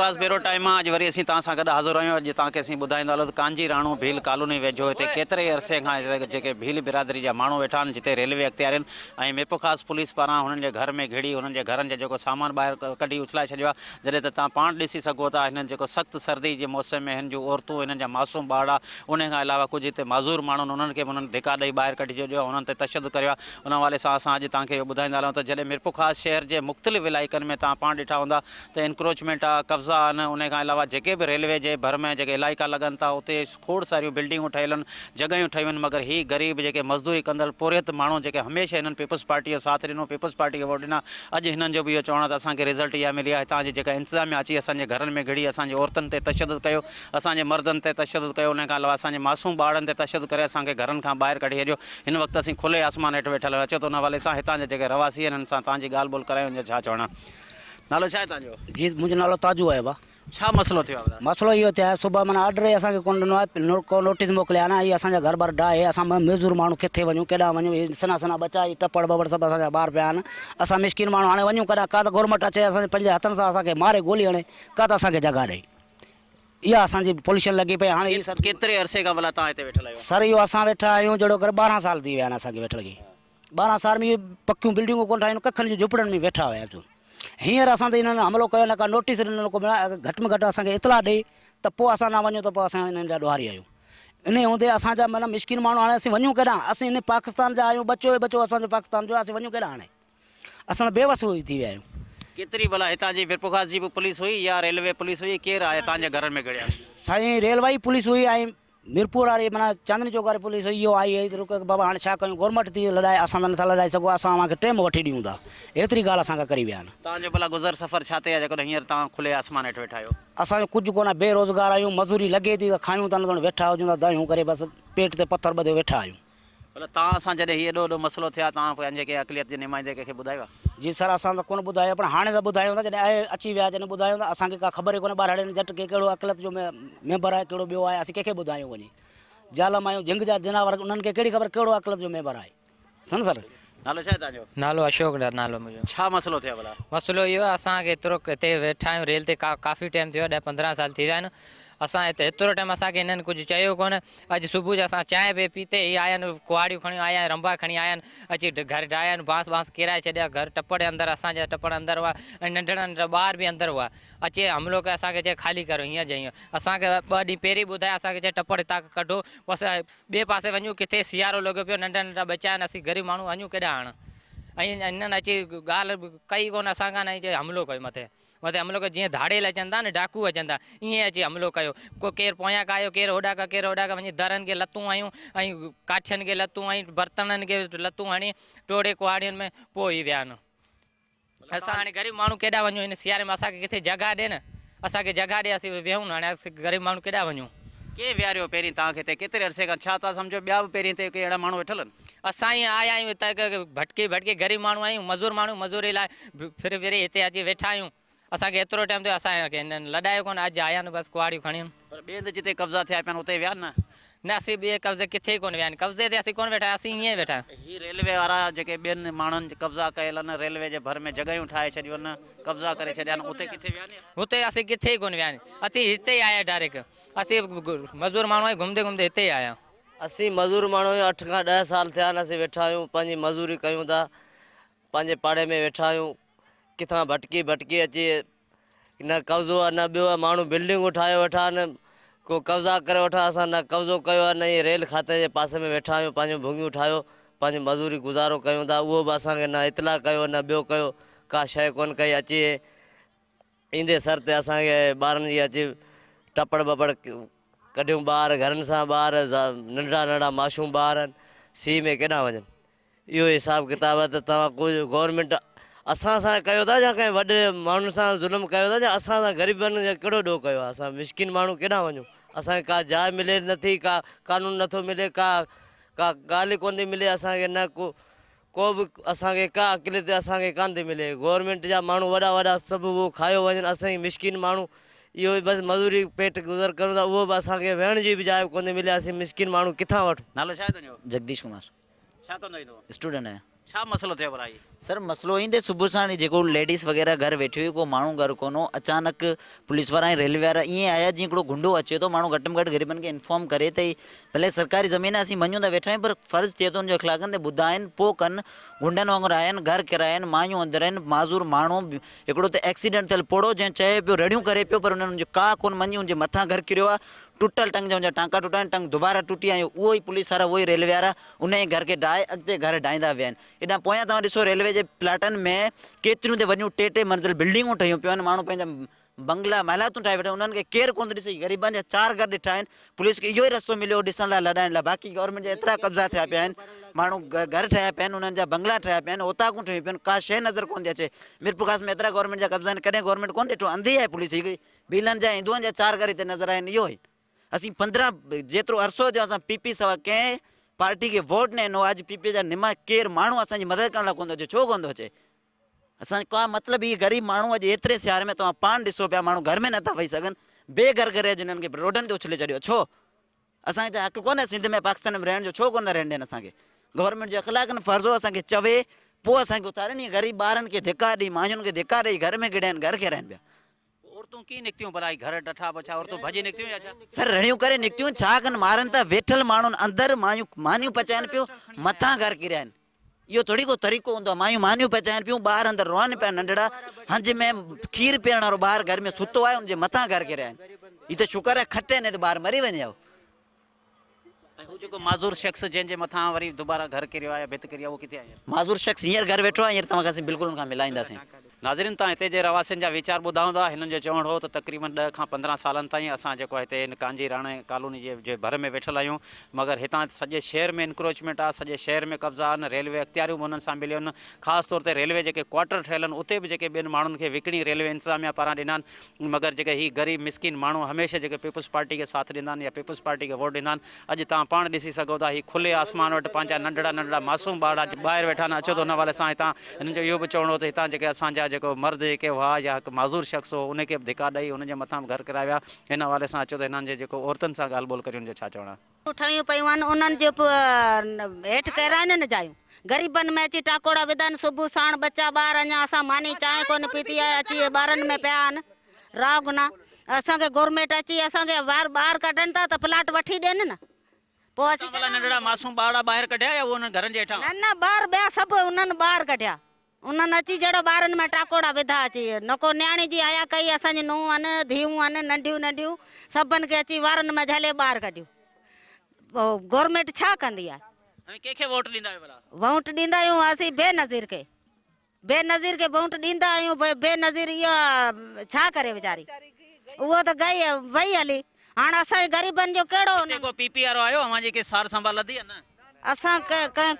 विरपुखास बेरो टाइम आज वरी असीं तव्हां सां गॾु हाज़िर आहियूं। अॼु तव्हांखे असीं ॿुधाईंदा हलो त कांजी राणो भील कॉलोनी वेझो हिते केतिरे अरसे खां जेके भील बिरादरी जा माण्हू वेठा आहिनि जिते रेलवे अख़्तियार आहिनि ऐं विरपुखास पुलिस पारां हुननि जे घर में घिड़ी हुननि जे घरनि जो जेको सामान ॿाहिरि कढी उछलाए छॾियो आहे। जॾहिं त तव्हां पाण ॾिसी सघो था हिननि जेको सख़्तु सर्दी जे मौसम में हिन जूं औरतूं हिननि जा मासूम ॿार उन खां अलावा कुझु हिते माज़ूर माण्हुनि उन्हनि खे बि उन्हनि धिका ॾेई ॿाहिरि कढी छॾियो आहे, हुननि ते तशदुद करियो आहे। उन हवाले सां असां अॼु तव्हांखे इहो ॿुधाईंदा हलूं त जॾहिं विरपुखास शहर जे मुख़्तलिफ़ इलाइक़नि में तव्हां पाण ॾिठा हूंदा त इंक्रोचमेंट आहे, कब्ज़ा आहिनि, उन खां अलावा जेके बि रेलवे जे भर में जेके इलाइक़ा लॻनि था उते खोड़ सारियूं बिल्डिंगूं ठहियल आहिनि, जॻहियूं ठहियूं आहिनि, मगर ही ग़रीब जेके मज़दूरी कंदड़ पुरियत माण्हू जेके हमेशह हिननि पीपल्स पार्टी जो साथ ॾिनो, पीपल्स पार्टी खे वोट ॾिना, अॼु हिननि जो बि इहो चवणु आहे त असांखे रिज़ल्ट इहा मिली आहे। हितां जी जेका इंतिज़ामिया अची असांजे घरनि में घिड़ी असांजे औरतुनि ते तशदुद कयो, असांजे मर्दनि ते तशदुद कयो, उन खां अलावा असांजे मासूम ॿारनि ते तशदुद करे असांखे घरनि खां ॿाहिरि कढी छॾियो। हिन वक़्तु असीं खुले आसमान हेठि वेठल अचो त उन हवाले सां हितां जे जेके रवासी आहिनि हिन सां तव्हांजी ॻाल्हि ॿोल करायो, छा चवणु आहे? नालो छा आहे तव्हांजो? जी मुंहिंजो नालो ताजू आहे बा। छा मसइलो थियो आहे? मसइलो इहो थियो आहे सुबुह माना ऑर्डर ई असांखे कोन ॾिनो आहे, को नोटिस मोकिलिया न, इहे असांजा घर बार डाहे असां मज़दूर माण्हू किथे वञूं, केॾां वञूं, सना सना बचा टपड़ बबड़ सभु असांजा ॿार पिया आहिनि। असां मिसकिन माण्हू हाणे वञूं कॾहिं का त गवर्नमेंट अचे असांजे पंहिंजे हथनि सां असांखे मारे गोली हणे, का त असांखे जॻह ॾे, इहा असांजी पोल्यूशन लॻी पई। हाणे इहे सभु केतिरे अरसे खां भला तव्हां हिते वेठल आहियो? सर इहो असां वेठा आहियूं जहिड़ो करे 12 साल थी विया आहिनि असांखे वेठल खे। 12 साल में इहे पकियूं बिल्डिंगूं कोन ठाहियूं, कखनि जी झुपड़नि में वेठा हुयासीं। हींअर असां त हिननि हमलो कयो न, का नोटिस ॾिनो को घटि में घटि असांखे इतला ॾे त पोइ असां न वञूं त पोइ असां हिननि जा ॾुहारी आहियूं। इन हूंदे असांजा माना मिसकिन माण्हू हाणे असीं वञूं केॾां? असीं हिन पाकिस्तान जा आहियूं, बचो बचो असांजो पाकिस्तान जो, असीं वञूं केॾां हाणे? असां बेवस थी विया आहियूं। केतिरी भला हितां जी विरपुखास जी बि पुलिस हुई या रेलवे पुलिस हुई, केरु आहे तव्हांजे घरनि में घिड़िया? साईं रेलवे पुलिस हुई ऐं मीरपुर वारी माना चांदनी चौक वारी पुलिस हुई, इहो आई त रुक बाबा हाणे छा कयूं, गवर्नमेंट थी लड़ाए, असां त नथा लड़ाए सघूं, असां तव्हांखे टाइम वठी ॾियूं था, एतिरी ॻाल्हि असांखां करी विया आहिनि। तव्हांजो भला गुज़र सफ़र छा ते आहे जेकॾहिं हींअर तव्हां खुले आसमान हेठि वेठा आहियो? असांजो कुझु कोन, बेरोज़गार आहियूं, मज़ूरी लॻे थी त खायूं था, न वेठा हुजूं था दायूं करे, बसि पेट ते पथर ॿधे वेठा आहियूं। भला तव्हां सां जॾहिं हीअ एॾो मसइलो थिया तव्हां पंहिंजे कंहिं अक़लियत जे नुमाइंदे कंहिंखे ॿुधायो? जी सर असां त कोन ॿुधायो, पर हाणे त ॿुधायूं था, जॾहिं आहे अची विया जॾहिं ॿुधायूं था, असांखे का ख़बर ई कोन्हे ॿार जट के कहिड़ो अक़लियत जो मेंबर आहे, कहिड़ो ॿियो आहे, असीं कंहिंखे ॿुधायूं वञी? ज़ाल मायूं झंग जा जनावर, उन्हनि खे कहिड़ी ख़बर कहिड़ो अक़लियत जो मेंबर आहे? सम्झ सर। नालो छा आहे तव्हांजो? नालो अशोक नालो मुंहिंजो। छा मसइलो थियो भला? मसइलो इहो आहे असांखे एतिरो हिते वेठा आहियूं रेल ते काफ़ी टाइम थियो आहे, 10-15 साल थी विया आहिनि। असां हिते एतिरो टाइम असांखे हिननि कुझु चयो कोन। अॼु सुबुह जो असां चांहि पे पीते ही आया आहिनि, कुआड़ियूं खणी आया आहिनि, रंबा खणी आया आहिनि, अची घर ढाया आहिनि, बांस किराए छॾिया, घर टपड़ अंदरि, असांजा टपड़ अंदरि हुआ ऐं नंढड़ा नंढड़ा ॿार बि अंदरि हुआ। अचे हमिलो करे असांखे चए ख़ाली करो, हीअं चई असांखे 2 ॾींहं पहिरीं ॿुधाया, असांखे चए टपड़ हितां कढो, बसि ॿिए पासे वञूं, किथे सियारो लॻो पियो, नंढा नंढा बचा आहिनि, असीं ग़रीब माण्हू वञूं केॾां हाणे? ऐं हिननि अची ॻाल्हि कई कोन असांखां, न चए हमिलो कयो मथे हमिलो कयो, जीअं धाड़ेल अचनि था न, डाकू अचनि था, ईअं अची हमिलो कयो। को केरु पोयां खायो, केरु होॾां खां केरु होॾां खां, वञी दरनि खे लतूं हयूं ऐं काठियुनि खे लतूं हयूं, बर्तननि खे लतूं हणी टोड़े कुआड़ियुनि में पोइ ई विया आहिनि। असां हाणे ग़रीब माण्हू केॾां वञूं हिन सियारे में? असांखे किथे जॻह ॾे न, असांखे जॻह ॾे, असीं वेहूं न, हाणे असीं ग़रीब माण्हू केॾां वञूं? के विहारियो पहिरीं तव्हांखे हिते केतिरे अरसे खां? छा तव्हां सम्झो ॿिया बि पहिरीं हिते के अहिड़ा माण्हू वेठल आहिनि? असां ई आया आहियूं हिते, भटकी ग़रीब माण्हू आहियूं, मज़ूर माण्हू, मज़ूरी लाइ फिरी हिते अची वेठा आहियूं। असांखे एतिरो टाइम थियो, असांखे हिननि लॾायो कोन, अॼु आया आहिनि बसि कुआड़ियूं खणी। पर ॿिए हंधि जिते कब्ज़ा थिया पिया आहिनि उते विया न? असीं ॿिए कब्ज़े किथे कोन विया आहिनि, कब्ज़े ते असीं कोन वेठा आहियूं, असीं ईअं वेठा आहियूं। ही रेलवे वारा जेके ॿियनि माण्हुनि कब्ज़ा कयल आहिनि, रेलवे जे भर में जॻहियूं ठाहे छॾियूं आहिनि, कब्ज़ा करे छॾिया आहिनि, उते किथे विया आहिनि? हुते असीं किथे कोन विया आहियूं, असीं हिते ई आया डायरेक्ट, असीं मज़ूर माण्हू आहियूं, घुमंदे घुमंदे हिते ई आया। असीं मज़ूर माण्हू आहियूं, 8 खां 10 साल थिया आहिनि असीं वेठा आहियूं, पंहिंजी मज़ूरी कयूं था, पंहिंजे पाड़े में वेठा आहियूं, किथां भटकी अची, न कब्ज़ो आहे न ॿियो आहे, माण्हू बिल्डिंगूं ठाहे वेठा आहिनि, को कब्ज़ा करे वेठा, असां न कब्ज़ो कयो आहे, न ई रेल खाते जे पासे में वेठा आहियूं, पंहिंजूं भुॻियूं ठाहियो, पंहिंजी मज़ूरी गुज़ारो कयूं था, उहो बि असांखे न इतला कयो न ॿियो कयो, का शइ कोन कई। अची ईंदे सर ते असांखे ॿारनि जी अची टपड़ बपड़ कढियूं, ॿार घरनि सां, ॿार नंढड़ा नंढड़ा मासूम ॿार आहिनि, सीउ में केॾां वञनि? इहो हिसाबु किताबु आहे त तव्हां कुझु गवर्नमेंट असां सां कयो था या कंहिं वॾे माण्हुनि सां ज़ुल्म कयो था, या असां सां ग़रीबनि जो कहिड़ो ॾोह कयो आहे? असां मिसकिन माण्हू केॾां वञूं? असांखे का जाइ मिले नथी, का कानून नथो मिले, का ॻाल्हि ई कोन थी मिले असांखे, न को बि असांखे का अक़लियत असांखे कान थी मिले। गवर्नमेंट जा माण्हू वॾा वॾा सभु उहो खायो वञनि, असांजी मिसकिन माण्हू इहो बसि मज़ूरी पेट गुज़र करूं था, उहो बि असांखे वेहण जी बि जाइ कोन थी मिले, असीं मिसकिन माण्हू किथां वठूं? नालो छा आहे तुंहिंजो? जगदीश कुमार। छा कंदो आहीं तूं? स्टूडेंट है। छा मसलो थियो भला? सर मसलो ईंदे सुबुह साण जेको लेडीज़ वग़ैरह घर वेठी हुई को माण्हू घर कोन्हो अचानक पुलिस वारा ऐं रेलवे वारा ईअं आया जीअं हिकिड़ो गुंडो अचे थो माण्हू घटि में घटि ग़रीबनि खे इन्फॉर्म करे त भले सरकारी ज़मीन असीं मञूं था वेठा आहियूं पर फ़र्ज़ु थिए थो हुनजे अख़लाक़नि ते ॿुधाइनि पोइ कनि। गुंडनि वांगुरु आया आहिनि, घर किराया आहिनि, मायूं अंदरि आहिनि, माज़ूर माण्हू हिकिड़ो त एक्सीडेंट थियल पोड़ो जंहिं चए पियो रड़ियूं करे पियो पर हुननि का कोन मञी, हुनजे मथां घर किरियो आहे, टुटल टंग जा टांका टुटा आहिनि, टंग दुबारा टुटी आहियूं। उहो ई पुलिस वारा उहो ई रेलवे वारा उन ई घर खे ढाहे अॻिते घर ढाईंदा विया आहिनि। हेॾां पोयां तव्हां ॾिसो रेलवे जे प्लाटनि में केतिरियूं त वॾियूं टे मंज़िल बिल्डिंगूं ठहियूं पियूं आहिनि, माण्हू पंहिंजा बंगला महिलातूं ठाहे वेठा आहिनि, उन्हनि खे केरु कोन ॾिसे। ग़रीबनि जा 4 घर ॾिठा आहिनि, पुलिस खे इहो ई रस्तो मिलियो ॾिसण लाइ लॾाइण लाइ। बाक़ी गवर्नमेंट जा एतिरा कब्ज़ा थिया पिया आहिनि, माण्हू घर ठहिया पिया आहिनि, उन्हनि जा बंगला ठहिया पिया आहिनि, ओताकूं ठहियूं पियूं आहिनि, का शइ नज़र कोन थी अचे। मिरपुखास में एतिरा गवर्नमेंट जा कब्ज़ा आहिनि, कॾहिं गवर्नमेंट कोन ॾिठो। अंधी आहे पुलिस, हिकिड़ी भीलनि जा हिंदुअनि जा 4 घर हिते नज़र आहिनि। इहो ई असीं 15 जेतिरो अरसो थियो असां पीपी सवा कंहिं पार्टी खे वोट न ॾिनो, अॼु पीपी जा निमा केरु माण्हू असांजी मदद करण लाइ कोन थो अचे। छो कोन थो अचे? असांजो का मतिलबु ई ग़रीब माण्हू अॼु एतिरे सियारे में तव्हां पाण ॾिसो पिया माण्हू घर में नथा वेही सघनि, बेघर करे अॼु हिननि खे रोडनि ते उछले छॾियो। छो? असांखे त हक़ु कोन्हे सिंध में पाकिस्तान में रहण जो, छो कोन था रहण ॾियनि असांखे? गवर्नमेंट जे अख़लाक़नि फ़र्ज़ु हो असांखे चवे पोइ असांखे उतारनि। ग़रीब ॿारनि खे धिका ॾेई, मायुनि खे धिका ॾेई घर में गिड़िया आहिनि, घर खे रहनि पिया। औरतूं कीअं निकितियूं भला? घर डठा बचा औरतूं भॼी निकितियूं या छा? सर रड़ियूं करे निकितियूं, छा कनि? मारनि था वेठल माण्हुनि अंदरि, मानियूं पचाइनि पियूं, मथां घर किरिया आहिनि। इहो थोरी को तरीक़ो हूंदो आहे? मानियूं पचाइनि पियूं, ॿार अंदरि रोअनि पिया नंढड़ा, हंज में खीर पीअण वारो ॿार घर में सुतो आहे, हुनजे मथां घर किरिया आहिनि। हीअ त शुक्र आहे खटे न त ॿार मरी वञे। हू जेको माज़ूर शख़्स जंहिंजे मथां वरी दुबारा घर किरियो आहे, भित किरी आहे, उहो किथे आहे? माज़ूर शख़्स हींअर घर वेठो आहे, हींअर तव्हांखे असीं बिल्कुलु हुन खां मिलाईंदासीं। नाज़रीन, तव्हां हिते जे रवासियुनि जा वीचार ॿुधाऊं था। हिननि जो चवणु हो त तक़रीबन 10 खां 15 सालनि ताईं असां जेको हिते हिन कांजी राणे कॉलोनी जे भर में वेठल आहियूं, मगर हितां सॼे शहर में इंक्रोचमेंट आहे, सॼे शहर में कब्ज़ा आहिनि, रेलवे अख़्तियारियूं बि उन्हनि सां मिलियूं आहिनि। ख़ासि तौर ते रेलवे जेके क्वार्टर ठहियल आहिनि उते बि जेके ॿियनि माण्हुनि खे विकिणी रेलवे इंतिज़ामिया पारां ॾिना आहिनि। मगर जेके ही ग़रीब मिसकिन माण्हू हमेशह जेके पीपुल्स पार्टी खे साथ ॾींदा आहिनि या पीपुल्स पार्टी खे वोट ॾींदा आहिनि, अॼु तव्हां पाण ॾिसी सघो था, ही खुले आसमान वटि पंहिंजा नंढड़ा मासूम ॿार ॿाहिरि वेठा आहिनि। अचो त हुन वाले सां हितां हिननि जो इहो बि चवणो हो त हितां जेके असांजा जेको मर्द जेके हुआ या हिकु माज़ूर शख़्स हो, उनखे बि धिका ॾेई हुनजे मथां बि घर किराया विया। हिन हवाले सां अचो त हिननि जे जेको औरतुनि सां ॻाल्हि ॿोल करियूं, हुनजो छा चवणु आहे? ठहियूं पियूं आहिनि, उन्हनि जो हेठि किराइनि न जायूं, ग़रीबनि में अची टाकोड़ा विधनि। सुबुह साण बच्चा ॿार अञा असां मानी चांहि कोन पीती आहे, अची ॿारनि में पिया आहिनि राह गुना। असांखे गवर्नमेंट अची असांखे ॿार कढनि था त प्लाट वठी ॾियनि न। पोइ असीं नंढड़ा मासूम ॿार ॿाहिरि कढिया या उन्हनि घरनि जे हेठां? न ॿार ॿिया सभु उन्हनि ॿार कढिया, उन्हनि अची जहिड़ो ॿारनि में टाकोड़ा विधा अची। न को न्याणी जी आया कई, असांजी नूंहं आहिनि, धीअरूं आहिनि, नंढियूं सभिनि खे अची वारनि में झले ॿार कढियूं। पोइ गवर्नमेंट छा कंदी आहे? कंहिंखे वोट ॾींदा आहियो भला? वोट ॾींदा आहियूं असीं बेनज़ीर खे वोट ॾींदा आहियूं। बेनज़ीर इहो छा करे वीचारी, उहो त वई हली। हाणे असांजे ग़रीबनि जो कहिड़ो? पीपी वारो आयो अवां जेके सार संभाल लधी आहे न? असां कंहिं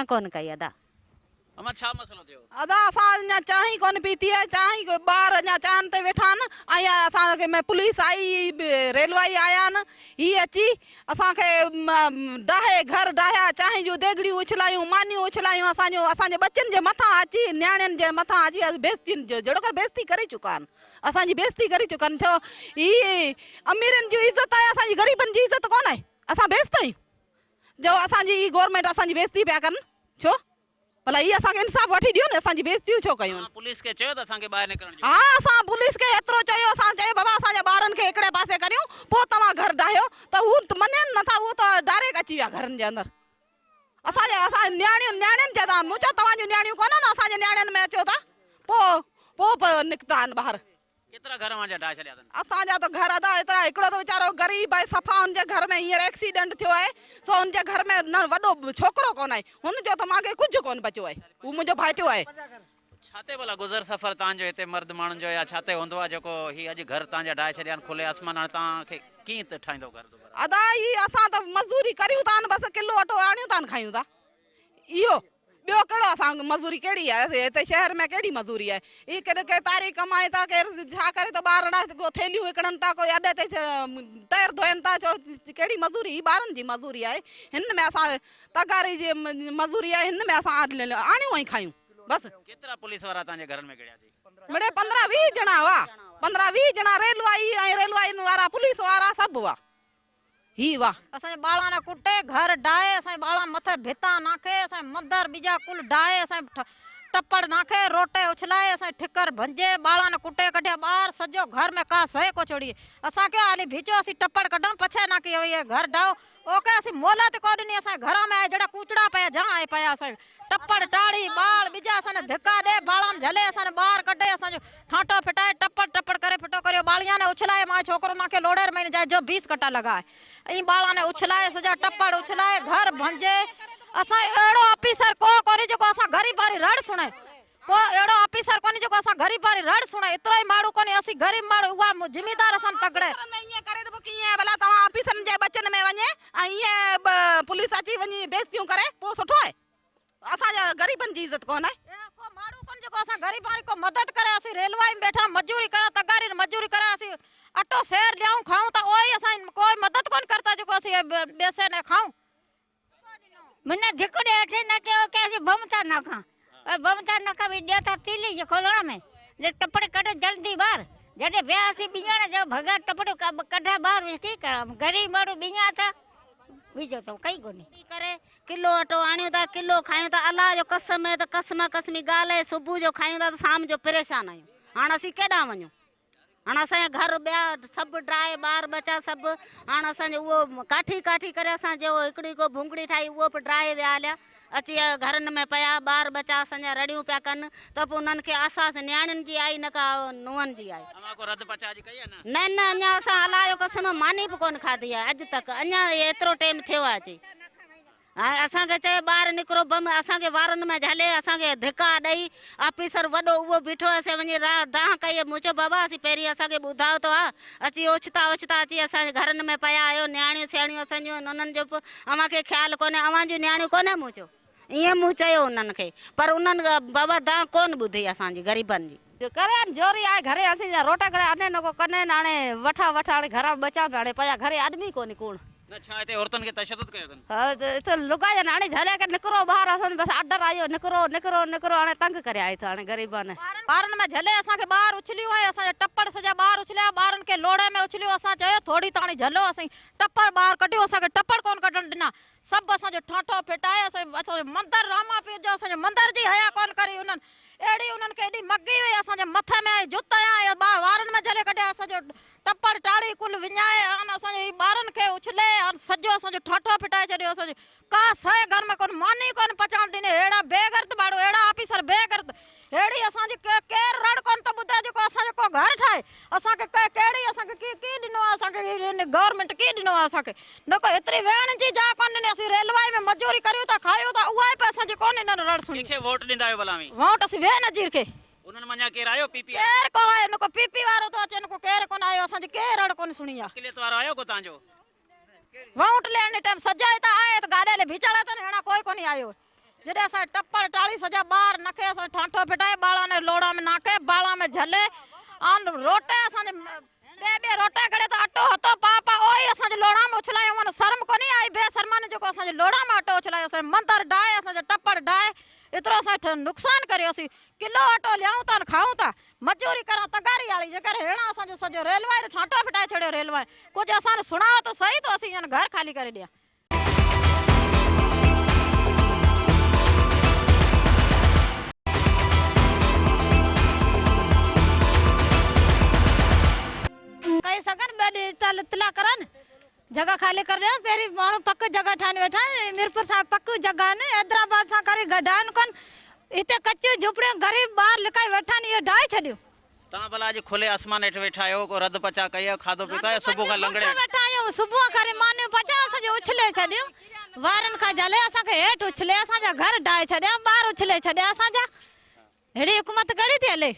कोन कई अदा। अमा छा मसलो थियो? अदा असां अञा चांहि कोन पीती आहे, चांहि ॿार अञा चांहि ते वेठा आहिनि। ऐं असांखे में पुलिस आई, रेलवाई आया आहिनि, हीअ अची असांखे घर ढाहिया, चांहि जूं देगड़ियूं उछलायूं, मानियूं उछलायूं, असांजे बच्चनि जे मथां अची, न्याणियुनि जे मथां अची बेइज़ती जहिड़ो कर बेइज़ती करे चुका आहिनि, असांजी बेइज़ती करे चुका आहिनि। छो ही अमीरनि जी इज़त आहे, असांजी ग़रीबनि जी इज़त कोन आहे? असां बेइज़त आहियूं जो असांजी गवर्नमेंट असांजी बेइज़ती पिया कनि? छो भला इहा असांखे इंसाफ़ वठी ॾियो न, असांजी बेइज़तियूं छो कयूं? पुलिस खे चयो त असांखे ॿाहिरि निकिरण जो? हा, असां पुलिस खे एतिरो चयो, असां चयो बाबा असांजे ॿारनि खे हिकिड़े पासे करियूं, पोइ तव्हां घर ढाहियो, त हू मञनि नथा, हू त डायरेक्ट अची विया घरनि जे अंदरि। असां न्याणियुनि खे तव्हां चयो तव्हांजूं न्याणियूं कोन न, असांजे न्याणियुनि में अचो था, पोइ निकिता आहिनि ॿाहिरि। केतिरा घर अवां जा ढाहे छॾिया अथनि? असांजा त घर अदा एतिरा, हिकिड़ो त वीचारो ग़रीब आहे, सफ़ा हुनजे घर में हींअर एक्सीडेंट थियो आहे, सो हुनजे घर में न वॾो छोकिरो कोन आहे, हुनजो त मूंखे कुझु कोन बचियो आहे, हू मुंहिंजो भाइटियो आहे। छा ते भला गुज़र सफ़र तव्हांजो हिते मर्द माण्हुनि जो या छा ते हूंदो आहे जेको हीअ अॼु घर तव्हांजा ढाहे छॾिया आहिनि खुले आसमान? हाणे तव्हांखे कीअं ठाहींदो घर दुबारा? अदा ही असां त मज़दूरी करियूं था, बसि किलो अटो आणियूं था, खायूं था। इहो ॿियो कहिड़ो असां मज़दूरी कहिड़ी आहे हिते शहर में? कहिड़ी मज़दूरी आहे? ही के तारीख़ कमाए था, केरु छा करे थो, ॿार को थैलियूं विकिणनि था, कोई अॾे ते टायर धोइनि था, छो कहिड़ी मज़दूरी? ही ॿारनि जी मज़दूरी आहे, हिन में असां तगारी जी मज़दूरी आहे, हिन में असां आणियूं ऐं खायूं बसि। केतिरा पुलिस वारा तव्हांजे घरनि में गिड़िया थी? मिड़े 15-20 ॼणा हुआ, 15-20 ॼणा रेलवाई ऐं रेलवाई वारा पुलिस वारा सभु हुआ। ही वाह असांजे ॿारनि कुटे घर डाहे असांजे ॿारनि मथे भिता नाखे असांजे मंदर बीजा कुल डाहे असांजे टपड़ नाखे रोटे उछलाए असांजे ठिकर भंजे ॿारनि कुटे कढिया ॿार सॼो घर में का सहे को छोड़ी असांखे हाली बीचो असीं टपड़ कढूं पछे नाकी इहे घर डाहो ओके असीं मोहलत को ॾिनी असांजे घर में जहिड़ा कूचड़ा पिया जा आहे पिया असांखे टपड़ टाड़ी ॿार बीजा असांखे धिका ॾे ॿारनि झले असांजे ॿार कढे असांजो ठांटो फिटाए टपड़ करे फिटो करियो ॿालियां ने उछलाए मां छोकिरो नाखे लोड़ेर में जाए जो 20 कटा लॻाए ऐं ॿारनि ने उछलाए सॼा टपड़ उछलाए घर भंजे असां अहिड़ो ऑफिसर कोन्हे जेको असां ग़रीब वारी रड़ सुणे को अहिड़ो ऑफिसर कोन्हे जेको असां ग़रीब वारी रड़ सुणे एतिरो ई माण्हू कोन्हे असीं ग़रीब माण्हू उहा ज़िमेदार असां तगड़े ईअं करे त पोइ कीअं भला तव्हां ऑफिसरनि जे बचन में वञे ऐं ईअं पुलिस अची वञी बेइज़तियूं करे पोइ सुठो आहे असांजा ग़रीबनि जी इज़त कोन्हे को माण्हू कोन्हे जेको असां ग़रीब वारी को मदद करे असीं रेलवे में वेठा मजूरी करे तगारी मजूरी करे असीं अटो सेर ॾियूं खाऊं त उहो ई असां कोई मदद कोन करता जेको असीं ॿिए से ने खाऊं मना धिकड़े अठे न के कैसे बमता ना खा बमता ना का भी देता तीली जे खोलना में ले टपड़ कटे जल्दी बाहर जडे ब्यासी बियाने जो भगा टपड़ कढा बाहर की कर गरीब मारू बिया था बीजो तो कई कोनी करे किलो अटो आणियो था किलो खायूं था अलाह जो कसम है त कसमी ॻाल्हि सुबुह जो खायूं था त शाम जो परेशान आहियूं हाणे असीं केॾां वञूं हाणे असांजे घर ॿिया सभु ड्राए ॿार बचा सभु हाणे असांजो उहो काठी करे असांजो हिकिड़ी को भुंगड़ी ठाही उहो बि ड्राए विया हलिया अची घरनि में पिया ॿार बचा असांजा रड़ियूं पिया कनि त पोइ उन्हनि खे आसास नियाणियुनि जी आई न का नुंहंनि जी आई न अञा असां अलाह जो कसम मानी बि कोन खाधी आहे अॼु तक अञा एतिरो टाइम थियो आहे अची हाणे असांखे चयो ॿार निकिरो बम असांखे वारनि में झले असांखे धिका ॾेई ऑफिसर वॾो उहो बीठो असां वञी दाह कई मूं चयो बाबा असीं पहिरीं असांखे ॿुधायो त आहे अची ओछता अची असांजे घरनि में पिया आहियो नियाणियूं सियाणियूं असांजूं उन्हनि जो अव्हांखे ख़्यालु कोन्हे अव्हां जूं नियाणियूं कोन्हे मूं चयो ईअं मूं चयो उन्हनि खे पर उन्हनि बाबा दाह कोन ॿुधी असांजी ग़रीबनि जी करे जोरी आहे घरे असीं रोटा करे अने न को कने हाणे वठा हाणे घर बचा हाणे पिया घरे आदमी कोन्हे कोण न छा हिते औरतुनि खे तशदुद कयो अथनि हा त लुगाए हाणे झले के निकिरो ॿाहिरि असां बसि आर्डर आयो निकिरो हाणे तंग करे आयो हाणे ग़रीबनि ॿारनि में झले असांखे ॿार उछलियो आहे असांजा टपड़ सॼा ॿार उछलिया ॿारनि खे लोड़े में उछलियो असां चयो थोरी ताणी झलो असीं टपड़ ॿार कढियो असांखे टपड़ कोन कढणु ॾिना सभु असांजो ठाठो फिटाए असांजो मंदरु रामापीर जो असांजे मंदर जी हया कोन करी उन्हनि अहिड़ी उन्हनि खे एॾी मगी हुई असांजे मथे में जुत आया वारनि में झले कढिया असांजो टपड़ टाड़ी कुल विञाए हाणे असांजे ॿारनि खे उछले सॼो असांजो ठाठो फिटाए छॾियो असांजो का सहे घर में कोन मानी कोन पचाइण ॾिने अहिड़ा बेगर्द माण्हू अहिड़ा ऑफिसर बेगर्द अहिड़ी असांजी केरु रड़ कोन थो ॿुधाए जेको असांजो को घर ठाहे असांखे कहिड़ी असांखे की ॾिनो आहे असांखे गवर्नमेंट की ॾिनो आहे असांखे न को एतिरी वेहण जी जाइ कोन ॾिनी असीं रेलवे में मजूरी करियूं था खायूं था उहा ई असांजी कोन्हे न रड़ सुणी वोट ॾींदा आहियो भला वोट असीं वेह नज़ीर खे उन्हनि मञा केरु आयो पीपी केरु कोन आयो न को पीपी वारो थो अचे न को केरु कोन आयो असांजी केरु रड़ कोन सुणी आहे अकिलियत वारो आयो को तव्हांजो वोट लेने टाइम सजाए त आए त गाॾे ले भिचाड़ा त हेणा कोई कोनी आयो जॾहिं असां टपड़ टाड़ी सॼा ॿार नखे असां ठाठो फिटाए ॿारनि ने लोड़ा में नाखे बाला में झले आन रोटे असांजे ॿे रोटे करे त अटो हथो पा ओई असांजे लोड़ा में उछलायो मन शर्म कोनी आई बेशर्मा ने जेको असांजे लोड़ा में अटो उछलायो असां मंदर डाए असांजे टपड़ डाए एतिरो असां नुक़सान करियोसीं किलो अटो लियाऊं था खाऊं था मजूरी करा तगारी वाली जे करे हेणा असांजो सॼो रेलवे ठाठो फिटाए छॾियो रेलवे कुझु असां सुणाओ त सही तो असीं घर खाली करे ॾिया कई सकन बड़ी तला करन जगह खाली कर रहे पेरी माण्हू पक जगह ठाने वेठा मीरपुर साहब पक जगह ने हैदराबाद सा करे गढान कोन इते कच्चे झुपड़ियां गरीब बाहर लिकाई वेठा ये ढाई छडियो तव्हां भला अॼु खुले आसमान हेठि वेठा आहियो को रद पचा कयो खाधो पीतो आहे सुबुह खां लंगड़े वेठा आहियूं सुबुह करे माने पचा सॼो उछले छडियो वारन खां झले असांखे हेठि उछले असांजा घर ढाए छॾिया ॿार उछले छॾिया असांजा हेड़ी हुकूमत कड़ी थी हले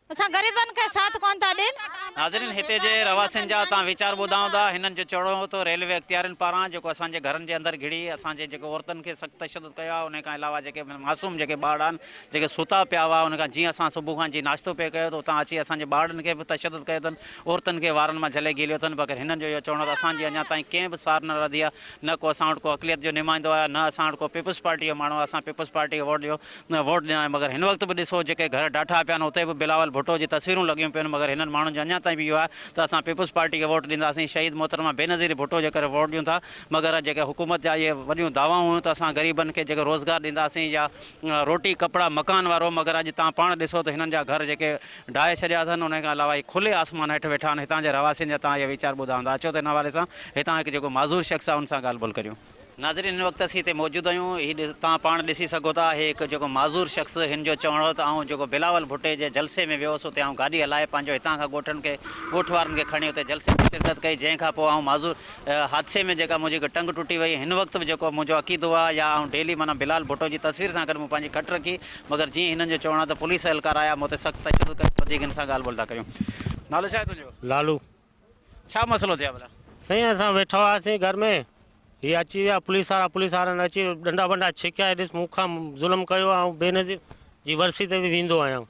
असां ग़रीबनि खे साथ कोन था ॾियनि नाज़रीन हिते जे रवासियुनि जा तव्हां वीचार ॿुधायो था हिननि जो चवणो हो तो रेलवे अख़्तियारनि पारां जेको असांजे घरनि जे अंदरि घिड़ी असांजे जेको औरतुनि खे सख़्तु तशदुद कयो आहे उन खां अलावा जेके मासूम जेके ॿार आहिनि जेके सुता पिया हुआ उन खां जीअं असां सुबुह खां जीअं नाश्तो पिया कयो त उतां अची असांजे ॿारनि खे बि तशदुद कयो अथनि औरतुनि खे वारनि मां झले गिलियो अथनि बग़ैर हिननि जो इहो चवणो त असांजी अञा ताईं कंहिं बि सार न रधी आहे न को असां वटि को अक़लियत जो नुमाइंदो आहे न असां वटि को पीपुल्स पार्टी जो माण्हू आहे असां पीपुल्स पार्टी खे वोट ॾियो न वोट ॾिना मगर हिन वक़्तु बि ॾिसो जेके घर ॾाठा पिया आहिनि उते बि बिलावल भुट्टो जी तस्वीरूं लॻियूं पियूं मगर हिननि माण्हुनि जो अञा ताईं बि इहो आहे त असां पीपुल्स पार्टी खे वोट ॾींदासीं शहीद मोहतरमा बेनज़ीर भुट्टो जे करे वोट ॾियूं था मगर जेके हुकूमत जा इहे वॾियूं दावाऊं हुयूं त असां ग़रीबनि खे जेके रोज़गार ॾींदासीं या रोटी कपिड़ा मकान वारो मगर अॼु तव्हां पाण ॾिसो त हिननि जा घर जेके ढाहे छॾिया अथनि उन खां अलावा ही खुले आसमान हेठि वेठा आहिनि हितां जे रहवासियुनि जा तव्हां इहे वीचार ॿुधा हूंदा अचो त हिन हवाले सां हितां हिकु जेको माज़ूर शख़्स आहे उन सां ॻाल्हि ॿोल करियूं नाज़रीन हिन वक़्तु असीं हिते मौजूदु आहियूं हीउ तव्हां पाण ॾिसी सघो था हीउ हिकु जेको माज़ूर शख़्स हिन जो चवणो हो त आउं जेको बिलावल भुट्टे जे जलसे में वियोसि उते आउं गाॾी हलाए पंहिंजो हितां खां ॻोठ वारनि खे खणी उते जलसे में शिरकत कई जंहिंखां पोइ आउं माज़ूर हादसे में जेका मुंहिंजी हिकु टंग टुटी वई हिन वक़्तु बि जेको मुंहिंजो अक़ीदो आहे या आउं डेली माना बिलाल भुट्टो जी तस्वीर सां गॾु मूं पंहिंजी कट रखी मगर जीअं हिननि जो चवणो आहे त पुलिस एहलकार आया मूं ते सख़्तु तशदुद करे वधीक हिन सां ॻाल्हि ॿोल था करियूं नालो छा आहे तुंहिंजो लालू छा मसइलो थियो भला साईं असां वेठा हुआसीं घर में हीअ अची विया पुलिस वारनि अची डंडा बंडा छिकिया ॾिस मूंखां ज़ुल्म कयो ऐं बेनज़ीर जी वरसी ते बि वेंदो आहियां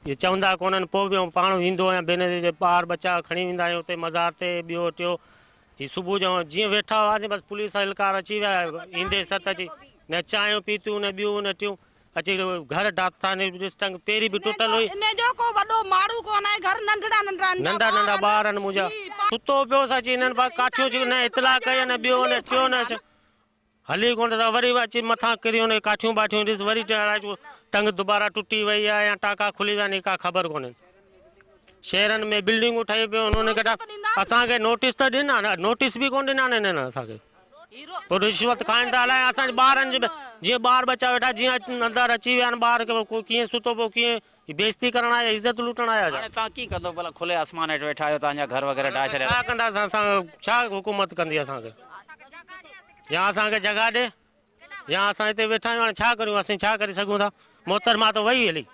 इहे चवंदा कोन्हनि पोइ बि पाण वेंदो आहियां बेनज़ीर जे ॿार बचा खणी वेंदा आहियूं उते मज़ार ते ॿियो टियों हीअ सुबुह जो जीअं वेठा हुआसीं बसि पुलिस एहलकार अची विया ईंदे सत अची न चांहियूं पीतियूं न ॿियूं न टियूं अची घर डाकता टंग पहिरीं बि टुटल हुई नंढा नंढा ॿार आहिनि मुंहिंजा सुतो पियोसि अची हिननि काठियूं न इतला कई न ॿियो न टियों न हली कोन था वरी अची मथां किरी हुन काठियूं बाठियूं ॾिस वरी टंग दुबारा टुटी वई आहे या टाका खुली विया आहिनि का ख़बर कोन्हे शहरनि में बिल्डिंगूं ठही पियूं हुननि खे असांखे नोटिस त ॾिना न नोटिस बि कोन ॾिना हिननि असांखे पोइ रिश्वत खाइनि था हलाए असांजे ॿारनि जो जीअं ॿार बचा वेठा जीअं अंदरि अची विया आहिनि ॿार कीअं सुतो पियो कीअं बेइज़ती करण आया इज़त लूटण आया हाणे तव्हां कीअं कंदो भला खुले आसमान हेठि वेठा आहियो तव्हांजा घर वग़ैरह ढाहे छॾिया छा कंदासीं असां छा हुकूमत कंदी असांखे या असांखे जॻह ॾे या असां हिते वेठा आहियूं हाणे छा करियूं असीं छा करे सघूं था मोहतरमा त वही हली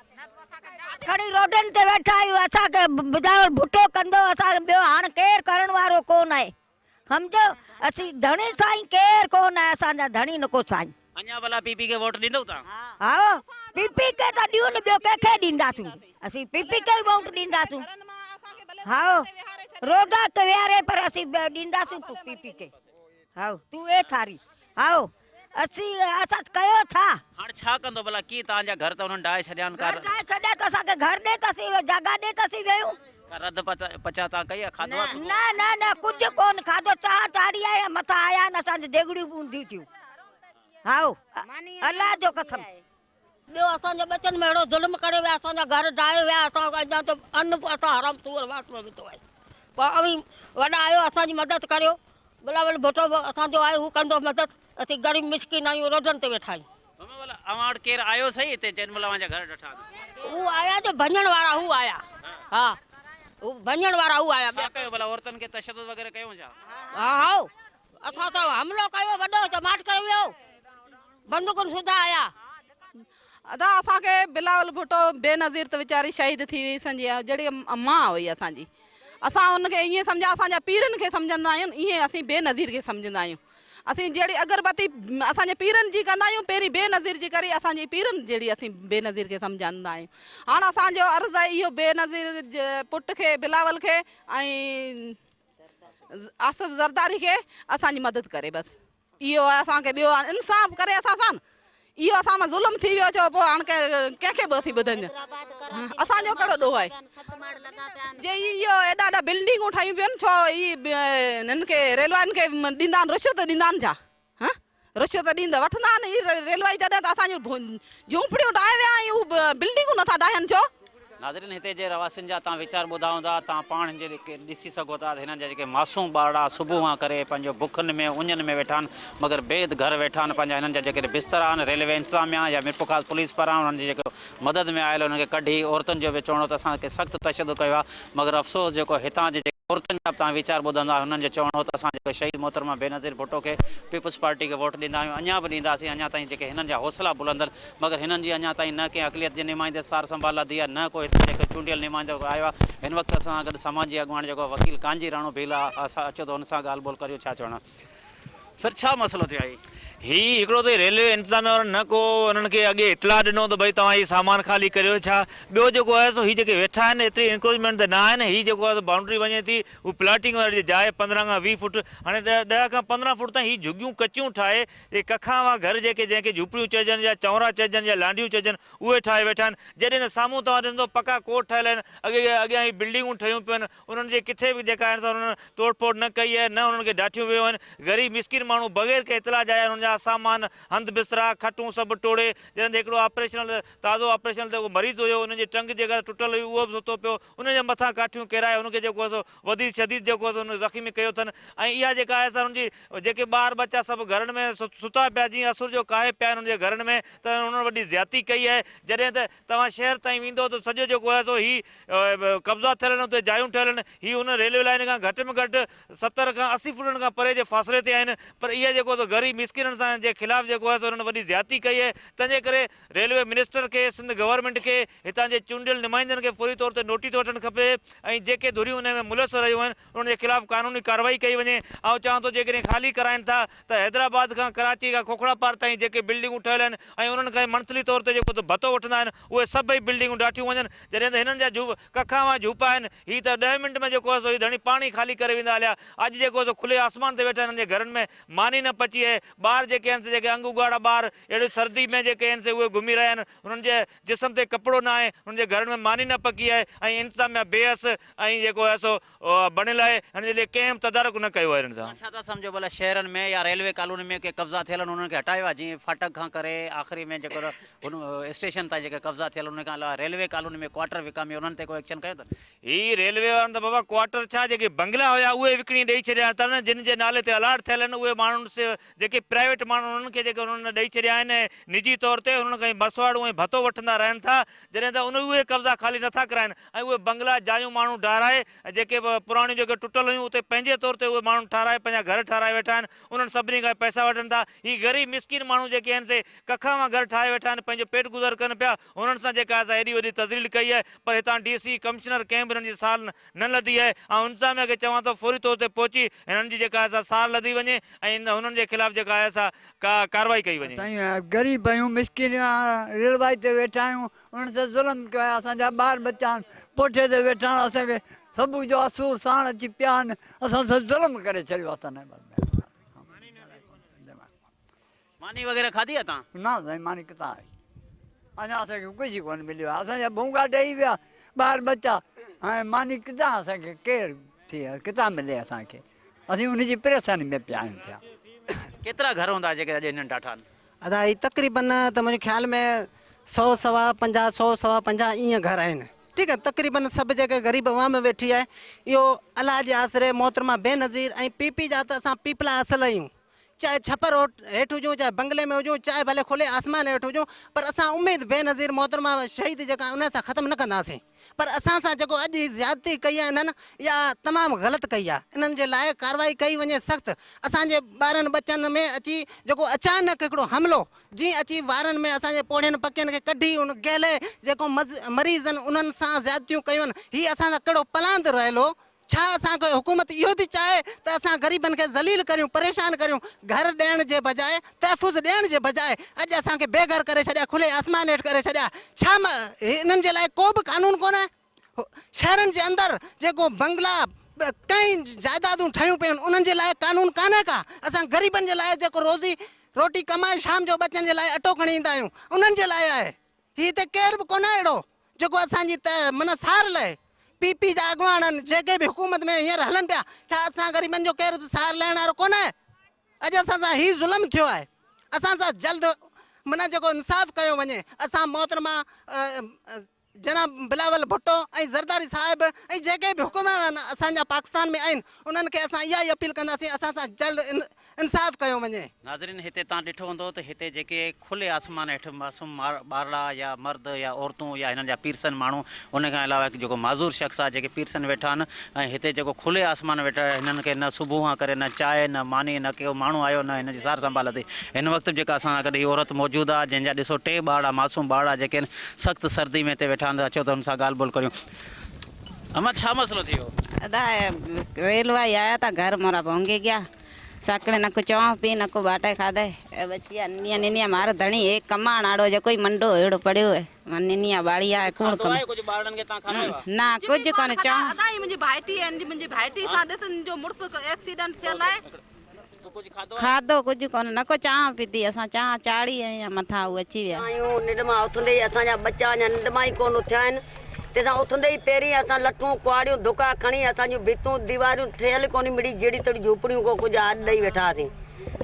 खड़ी रोडनि ते वेठा आहियूं असांखे ॿुधायो भुट्टो कंदो असांखे ॿियो हाणे केरु करण वारो कोन आहे सम्झो असीं धणी साईं केरु कोन आहे असांजा धणी न को साईं अञा भला पीपी खे वोट ॾींदव तव्हां हा पीपी खे त ॾियूं न ॿियो कंहिंखे ॾींदासूं असीं पीपी खे वोट ॾींदासूं हा रोडा ते विहारे पर असीं ॾींदासूं तूं पीपी खे हा तूं ए थारी हा असां कयो था हाणे छा कंदो भला कीअं तव्हांजा घर त हुननि ढाहे छॾिया आहिनि छॾिया त असांखे घर ॾे त असीं जॻह ॾे त असीं वेहूं रद पचा तव्हां कई आहे खाधो आहे न न न कुझु कोन खाधो चाह चाढ़ी आया मथां आया आहिनि असांजी देगड़ियूं बूंदियूं थियूं हा अलाह जो कसम ॿियो असांजे बचनि में अहिड़ो ज़ुल्म करे विया असांजा घर ढाहे विया असां अञा त अन्न असां हराम सूर वास में विधो आहे पोइ अवी वॾा आयो असांजी मदद करियो बिलावल भुट्टो असांजो आहे हू कंदो मदद असीं ग़रीब मिसकिन आहियूं रोडनि ते वेठा आहियूं अवां वटि केरु आयो सही हिते जेॾी महिल अव्हांजा घर ॾिठा हू आया जो भञण वारा हू आया हा हू भञण वारा हू आया छा कयो भला औरतनि खे तशदुद वग़ैरह कयो छा हा हा असां त हमिलो कयो वॾो चमाट कयो वियो बंदूकुनि सुधा आया अदा असांखे बिलावल भुट्टो बेनज़ीर त वीचारी शहीद थी वई संजी जहिड़ी मां हुई असांजी असां हुनखे ईअं सम्झा असांजा पीरनि खे सम्झंदा आहियूं ईअं असीं बेनज़ीर खे सम्झंदा आहियूं असीं जहिड़ी अगरबत्ती असांजे पीरनि जी कंदा आहियूं पहिरीं बेनज़ीर जी करे असांजी पीरनि जहिड़ी असीं बेनज़ीर खे सम्झंदा आहियूं हाणे असांजो अर्ज़ु आहे इहो बेनज़ीर जे पुट खे बिलावल खे ऐं आसिफ़ ज़रदारी खे असांजी मदद करे बसि इहो आहे असांखे ॿियो इंसाफ़ करे असां सां इहो असां मां ज़ुल्म थी वियो छो पोइ हाणे कंहिंखे बि असीं ॿुधंदा असांजो कहिड़ो ॾोह आहे जे इहो एॾा एॾा बिल्डिंगूं ठहियूं पियूं आहिनि छो हिननि खे रेलवाइनि खे ॾींदा आहिनि रिश्वत ॾींदा आहिनि छा हा रिश्वत ॾींदा वठंदा आहिनि हीअ रेलवाई जॾहिं त असांजूं झूंपड़ियूं ठाहे विया आहियूं बिल्डिंगूं नथा ठाहिनि छो नाज़रीन हिते जे रवासियुनि जा तव्हां वीचार ॿुधा हूंदा तव्हां पाण जेके ॾिसी सघो था हिननि जा जेके मासूम ॿार सुबुह खां करे पंहिंजो बुखनि में उञनि में वेठा आहिनि मगर बेद घर वेठा आहिनि पंहिंजा हिननि जा जेके बिस्तरा आहिनि रेलवे इंतिज़ामिया या मिरपुखास पुलिस पारां हुननि जी जेको मदद में आयल हुननि खे कढी औरतुनि जो बि चवणो त असांखे सख़्तु तशदुद कयो आहे मगर अफ़सोस जेको हितां जे औरतुनि जा तव्हां वीचार ॿुधंदा हुननि जो चवणो त असां जेको शहीद मोहतरमा बेनज़ीर भुट्टो खे पीपुल्स पार्टी खे वोट ॾींदा आहियूं अञा बि ॾींदासीं अञा ताईं जेके हिननि जा हौसला बुलंदनि मगर हिननि जी अञा ताईं न कंहिं अक़लियत जे नुमाइंदे सार संभाल दी आहे न को हिते जेको चूंडियल नुमाइंदो आयो आहे हिन वक़्तु असां गॾु समाजी अॻुवाणी जेको वकील कांजी राणो भील आहे असां अचो त हुन सां ॻाल्हि ॿोल करियो छा चवणो सर छा मसइलो थियो आहे ही हिकिड़ो त रेलवे इंतज़ामिया वारनि न को उन्हनि खे अॻे इतलाह ॾिनो त भई तव्हां हीउ सामान ख़ाली करियो छा। ॿियो जेको आहे सो हीअ जेके वेठा आहिनि एतिरी इंक्रोचमेंट त न आहिनि। हीअ जेको आहे बाउंड्री वञे थी उहा प्लाटिंग वारी जाइ 15 खां 20 फुट, हाणे 10 खां 15 फुट ताईं हीअ झुगियूं कचियूं ठाहे ये कखावा घर जेके जंहिंखे झूपड़ियूं चइजनि या चौरा चइजनि या लांडियूं चइजनि उहे ठाहे वेठा आहिनि। जॾहिं त साम्हूं तव्हां ॾिसंदो पका कोट ठहियल आहिनि, अॻियां ही बिल्डिंगूं ठहियूं पियूं आहिनि, उन्हनि जे किथे बि जेका आहिनि उन्हनि तोड़फोड़ न कई आहे, न उन्हनि खे डाठियूं वियूं आहिनि। ग़रीब मिसकिन माण्हू बग़ैर के इतला जाए उन्हनि जा सामान हंध बिस्तरा खटूं सभु टोड़े, जॾहिं हिकिड़ो ऑपरेशनल ताज़ो ऑपरेशनल ते मरीज़ हुयो, उनजी टंग जेका टुटल हुई उहो बि सुतो पियो, उनजे मथां काठियूं किराए उनखे जेको आहे सो वधीक शदीद जेको आहे उन ज़ख़्मी कयो अथनि। ऐं इहा जेका आहे सा उनजी जेके ॿार बच्चा सभु घरनि में सुता पिया जीअं असुर जो काहे पिया आहिनि उनजे घरनि में, त उन्हनि वॾी ज़्यादती कई आहे। जॾहिं त तव्हां शहर ताईं वेंदो त सॼो जेको आहे सो ही कब्ज़ा थियल आहिनि, उते जायूं ठहियल आहिनि। ही उन रेलवे लाइन खां घटि में घटि 70 खां 80 फुटनि खां परे जे फ़ासिले ते आहिनि। पर इहा जेको आहे ग़रीब मिसकिननि सां जे ख़िलाफ़ु जेको आहे सो उन्हनि वॾी ज़्यादती कई आहे। तंहिंजे करे रेलवे मिनिस्टर खे, सिंध गवर्नमेंट खे, हितां जे चूंडियल नुमाइंदनि खे फौरी तौर ते नोटिस वठणु खपे ऐं जेके धुरियूं उन में मुलस रहियूं आहिनि उन्हनि जे ख़िलाफ़ु कानूनी कार्रवाई कई वञे। ऐं चवां थो जेकॾहिं ख़ाली कराइनि था त हैदराबाद खां कराची खां खोखड़ा पार ताईं जेके बिल्डिंगूं ठहियल आहिनि ऐं उन्हनि खां मंथली तौर ते जेको भतो वठंदा आहिनि उहे सभई बिल्डिंगूं ॾाठियूं वञनि। जॾहिं त हिननि जा कखावा झूपा आहिनि, हीअ त 10 मिंट में जेको आहे सो हीअ धणी पाणी ख़ाली करे वेंदा हलिया। अॼु जेको आहे सो खुले आसमान ते वेठा हिननि जे घरनि में मानी न पची आहे। ॿार जेके आहिनि जेके अंग उगाड़ा ॿार अहिड़ी सर्दी में जेके आहिनि से उहे घुमी रहिया आहिनि, उन्हनि जे जिस्म ते कपिड़ो न आहे, उन्हनि जे घरनि में मानी न पकी आहे ऐं इंतज़ामिया बेहस ऐं जेको आहे सो बणियल आहे। हिन जे लिए कंहिं बि तदारक न कयो आहे हिन सां। छा था सम्झो भला शहरनि में या रेलवे कॉलोनी में के कब्ज़ा थियल आहिनि उन्हनि खे हटायो आहे, जीअं फाटक खां करे आख़िरी में जेको हुन स्टेशन ताईं जेके कब्ज़ा थियल उन खां अलावा रेलवे कॉलोनी में क्वार्टर विकामी उन्हनि ते कोई एक्शन कयो अथनि? ही रेलवे वारनि त बाबा क्वार्टर छा जेके बंगला हुया उहे विकिणी ॾेई छॾिया अथनि, जिन जे नाले ते अलाट थियल आहिनि उहे माण्हुनि से जेके प्राइवेट माण्हू उन्हनि खे जेके उन्हनि ॾेई छॾिया आहिनि निजी तौर ते, उन्हनि खां मसवाड़ूं ऐं भतो वठंदा रहनि था। जॾहिं त उहे कब्ज़ा ख़ाली नथा कराइनि ऐं उहे बंगला जायूं माण्हू ठाराए जेके पुराणियूं जेके टुटल हुयूं उते पंहिंजे तौर ते उहे माण्हू ठाराए पंहिंजा घर ठाराए वेठा आहिनि, उन्हनि सभिनी खां पैसा वठनि था। ही ग़रीब मिसकिन माण्हू जेके आहिनि से कखां घर ठाहे वेठा आहिनि, पंहिंजो पेट गुज़र कनि पिया, उन्हनि सां जेका असां एॾी वॾी तज़लील कई आहे। पर हितां DC कमिश्नर कंहिं बि हिननि जी साल न लधी आहे ऐं इंतज़ामिया खे चवां थो फौरी तौर ते पहुची हिननि जी जेका आहे साल लधी वञे ऐं हुननि जे ख़िलाफ़ु जेका आहे असां कार्रवाई कई वञे। ग़रीब आहियूं, मिसकिन रेलवाई ते वेठा आहियूं, उन्हनि ते ज़ुल्म कयो आहे। असांजा ॿार बच्चा आहिनि पोठे ते वेठा आहिनि, असांखे सभु जो असूर साण अची पिया आहिनि, असां सभु ज़ुल्म करे छॾियो असां। मानी वग़ैरह खाधी आहे तव्हां? न साईं, मानी किथां आई, अञा असांखे कुझु कोन मिलियो आहे। असांजा भूंगा ॾेई विया ॿार बच्चा, ऐं मानी किथां असांखे केरु थी किथां मिले असांखे, असीं उनजी परेशानी में पिया आहियूं थिया। केतिरा घर हूंदा जेके अॼु हिननि ॾाठा आहिनि? अदा ही तक़रीबन त मुंहिंजे ख़्याल में 100 सवा 50 100 सवा 50 ईअं घर आहिनि। ठीकु आहे, तक़रीबन सभु जेके ग़रीब अवाम वेठी आहे इहो अलाह जे आसिरे मोहतरमा बेनज़ीर ऐं पीपी जा त असां पीपला असल आहियूं, चाहे छपर हेठि हुजूं चाहे बंगले में हुजूं चाहे भले खुले आसमान हेठि हुजूं, पर असां उमेद बेनज़ीर मोहतरमा शहीद जेका उन सां ख़तमु न कंदासीं। पर असां सां जेको अॼु ही ज़्यादती कई आहे हिननि इहा तमामु ग़लति कई आहे, इन्हनि जे लाइ कार्रवाई कई वञे सख़्तु। असांजे ॿारनि बच्चनि में अची जेको अचानक हिकिड़ो हमिलो जीअं अची वारनि में असांजे पोड़ियुनि पकियुनि खे कढी उन गहले जेको मरीज़ आहिनि उन्हनि सां ज़्यादतियूं कयूं आहिनि, हीअ असां सां कहिड़ो पलांद रहियलो। छा असांखे हुकूमत इहो थी चाहे त असां ग़रीबनि खे ज़लील करियूं, परेशान करियूं, घर ॾियण जे बजाए तहफ़ुज़ ॾियण जे बजाए अॼु असांखे बेघर करे छॾिया, खुले आसमान हेठि करे छॾिया। छा हिननि जे लाइ को बि कानून कोन्हे? शहरनि जे अंदरि जेको बंगला कई जाइदादूं ठहियूं पियूं आहिनि उन्हनि जे लाइ कानून कान्हे का? असां ग़रीबनि जे लाइ जेको रोटी कमाए शाम जो बचनि जे लाइ अटो खणी ईंदा आहियूं उन्हनि जे लाइ आहे। हीअ त केर बि कोन्हे अहिड़ो जेको असांजी माना सार लहे। पीपी जा अॻुवान आहिनि जेके बि हुकूमत में हींअर हलनि पिया, छा असां ग़रीबनि जो केर बि सार लहण वारो कोन्हे? अॼु असां सां हीउ ज़ुल्म थियो आहे, असां सां जल्द माना जेको इंसाफ़ कयो वञे। असां मोहतरमा जनाब बिलावल भुट्टो ऐं ज़रदारी साहिब ऐं जेके बि हुकुमरान आहिनि असांजा पाकिस्तान में आहिनि उन्हनि खे असां इहा ई अपील कंदासीं असां सां जल्द इंसाफ़ कयो वञे। नाज़रीन, हिते तव्हां ॾिठो हूंदो त हिते जेके खुले आसमान हेठि मासूम ॿारड़ा या मर्द या औरतूं या हिननि जा पीरसन माण्हू, उन खां अलावा जेको माज़ूर शख़्स आहे जेके पीरसन वेठा आहिनि ऐं हिते जेको खुले आसमान वेठा हिननि खे न सुबुह खां करे न चांहि न मानी न को माण्हू आयो न हिन जी सार संभाल थी। हिन वक़्तु जेका असां सां गॾु हीअ औरत मौजूदु आहे जंहिंजा ॾिसो 3 ॿारड़ा मासूम ॿारड़ा जेके आहिनि सख़्तु सर्दी में हिते वेठा आहिनि। अचो त हुन सां ॻाल्हि ॿोल करियूं। अमा छा मसइलो थियो? अदा रेलवाई आया था, घर मोरा भोंगे गया, साकड़े न को चवा पी न को बाटे खादे बच्चिया निनिया निनिया मार धणी एक कमाण आड़ो जो कोई मंडो एड़ो पड़ियो है मन निनिया बाड़िया है कौन कम कुछ बारन के ता खावे ना कुछ कोन चवा अदाई मुंहिंजी भाइटी आहिनि मुंहिंजी भाइटी सां ॾिसनि जो मुड़ुस एक्सीडेंट थियल आहे तो कुछ खादो खाधो कुछ कोन न को चाह पीती असां चाह चाड़ी ऐं मथा उ अची विया आयूं निडमा उथंदे ई असांजा बच्चा अञा निडमा ई कोन उथिया आहिनि तंहिंसां उथंदे ई पहिरीं असां लठूं कुआड़ियूं दुका खणी असांजूं भितूं दीवारियूं ठहियल कोन मिड़ी जहिड़ी तड़ी झूपड़ियूं को कुझु अॾ ॾेई वेठा हुआसीं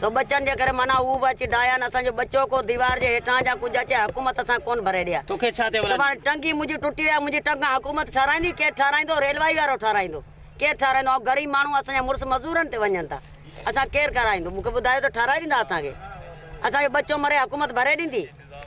सो बच्चनि जे करे माना उहो बि अची डाया आहिनि असांजो बच्चो को दीवार जे हेठां जा कुझु अचे हुकूमत असां कोन भरे ॾिया तोखे छा थियो सुभाणे टंगी मुंहिंजी टुटी आहे मुंहिंजी टंग हुकूमत ठाराईंदी केरु ठाराईंदो रेलवाई वारो ठाराईंदो केरु ठाराईंदो ऐं ग़रीब माण्हू असांजा मुड़ुस मज़ूरनि ते वञनि था असां केरु कराईंदो मूंखे ॿुधायो त ठाराए ॾींदा असांखे असांजो बच्चो मरे हुकूमत भरे ॾींदी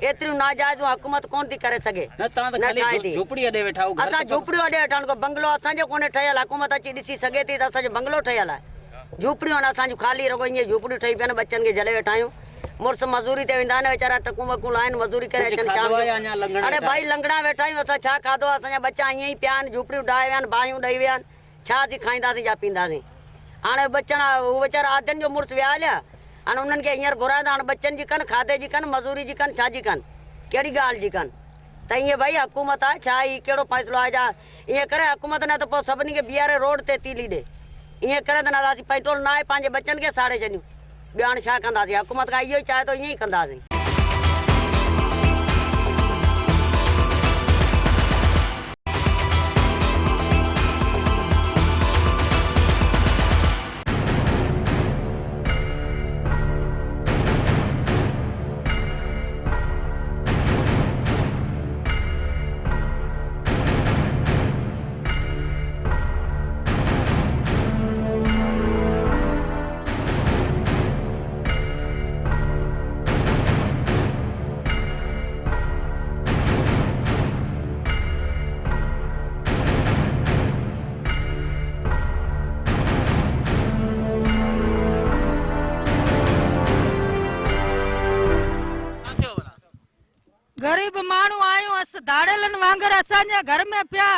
एतिरियूं नाजाइज़ हुकूमत कोन थी करे सघे न ता त खाली झोपड़ी अडे वेठा हो असां झोपड़ियूं अॾे वेठा को बंगलो असांजो कोन्हे ठहियल हुकूमत अची ॾिसी सघे थी त असांजो बंगलो ठहियल आहे झोपड़ियूं आहिनि असांजूं ख़ाली रुगो ईअं झोपड़ियूं ठही पिया बच्चनि खे झले वेठा आहियूं मुड़ुस मज़ूरी ते वेंदा आहिनि वीचारा टकूं वकूं लाहिनि मज़ूरी करे अचनि शाम जो अड़े भाई लंगड़ा वेठा आहियूं असां छा खाधो आहे असांजा बच्चा ईअं ई पिया आहिनि झोपड़ियूं ढाहे विया आहिनि भाइयूं ॾेई विया आहिनि छा असीं खाईंदासीं या पींदासीं हाणे बच्चन उहे वीचारा आदनि जो मुड़ुस विया हलिया हाणे उन्हनि खे हींअर घुराईंदा हाणे बच्चनि जी कनि खाधे जी कनि मज़ूरी जी कनि छा जी कनि कहिड़ी ॻाल्हि जी कनि त ईअं भई हुकूमत आहे छा ही कहिड़ो फ़ैसिलो आहे जा ईअं करे हुकूमत न त पोइ सभिनी खे बीहारे रोड ते तीली ॾे ईअं करे त न असीं पेट्रोल न आहे पंहिंजे बच्चनि खे साड़े छॾियूं ॿियो हाणे छा कंदासीं हुकूमत खां इहो ई चाहे थो ईअं ई कंदासीं गरीब माण्हू आहियूं असां दाड़ेलनि वांगुरु असांजे घर में पिया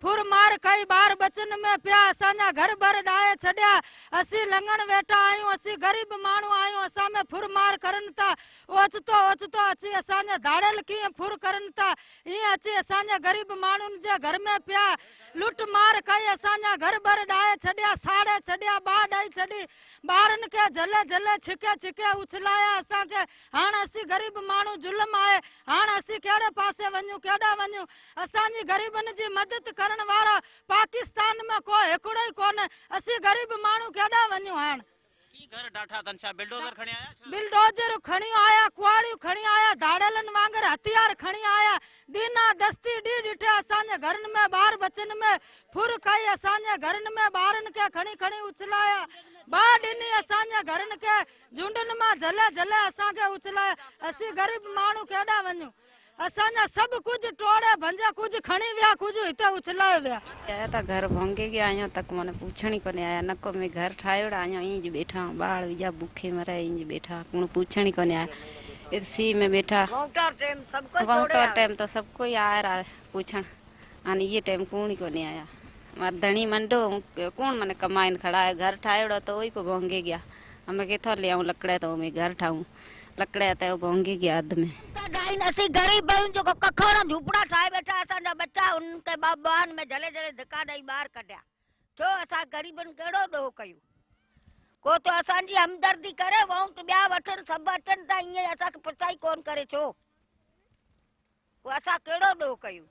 फुर मार कई ॿार बचन में पिया असांजा घर भर ॾाहे छॾिया असीं लंघण वेठा आहियूं असीं ग़रीब माण्हू आहियूं असां में फुर मार करनि था ओचितो ओचितो अची असांजा दाड़ेल कीअं फुर करनि था ईअं अची असांजा ग़रीब माण्हुनि जे घर में पिया लुट मार कई असांजा घर भर ॾाहे छॾिया साड़े छॾिया ॿाह ॾेई छॾी ॿारनि खे झले झले छिके छिके उछलाया असांखे हाणे असीं ग़रीब माण्हू ज़ुल्म आहे हाणे असीं कहिड़े पासे वञूं केॾा वञूं असांजी ग़रीबनि जी मदद करण वारा पाकिस्तान में को हिकिड़ो ई कोन्हे असीं ग़रीब माण्हू केॾा वञूं हाणे घर डाठा तन छा बिल्डोजर खणी आया बिल्डोजर खणी आया कुआड़ियूं खणी आया दाड़ेलनि वांगुरु हथियार खणी आया दीना दस्ती ॾी ॾिठे असांजे घरनि में ॿार बचनि में फुर कई असांजे घरनि में ॿारनि खे खणी खणी उछलाया ॿाह ॾिनी असांजे घरनि खे झुंडनि मां झले झले असांखे उछलाया असीं ग़रीब माण्हू केॾा वञूं असांजा सभु कुझु टोड़े भंजा कुझु खणी विया कुझु हिते उछलाए विया आया था घर भोंगे के आया तक मैंने पूछण ही कोने आया नको में घर ठायोड़ा आया इंज बैठा बाल विजा भूखे मरे इंज बैठा कोण पूछण ही कोने आया इसी में बैठा काउंटर टाइम तो सबको ही आ रहा है पूछण आने ये टाइम कोण ही कोने आया मार धणी मंडो कौन मने कमाइन खड़ा है घर ठायोड़ा तो वही पे भोंगे गया हमें किथों ले आऊं लकड़े तो मैं घर ठाऊं लकड़े आते वो भोंगे गया अध में असीं गरीब आहियूं जेको कखण झूपड़ा ठाहे वेठा असांजा बच्चा उनखे बाबान में झले झले धिका ॾेई ॿाहिरि कढिया छो असां ग़रीबनि कहिड़ो ॾोह कयूं को त असांजी हमदर्दी करे वोट ॿिया वठनि सभु अचनि था ईअं असांखे पुछाई कोन करे छो को असां कहिड़ो ॾोह कयूं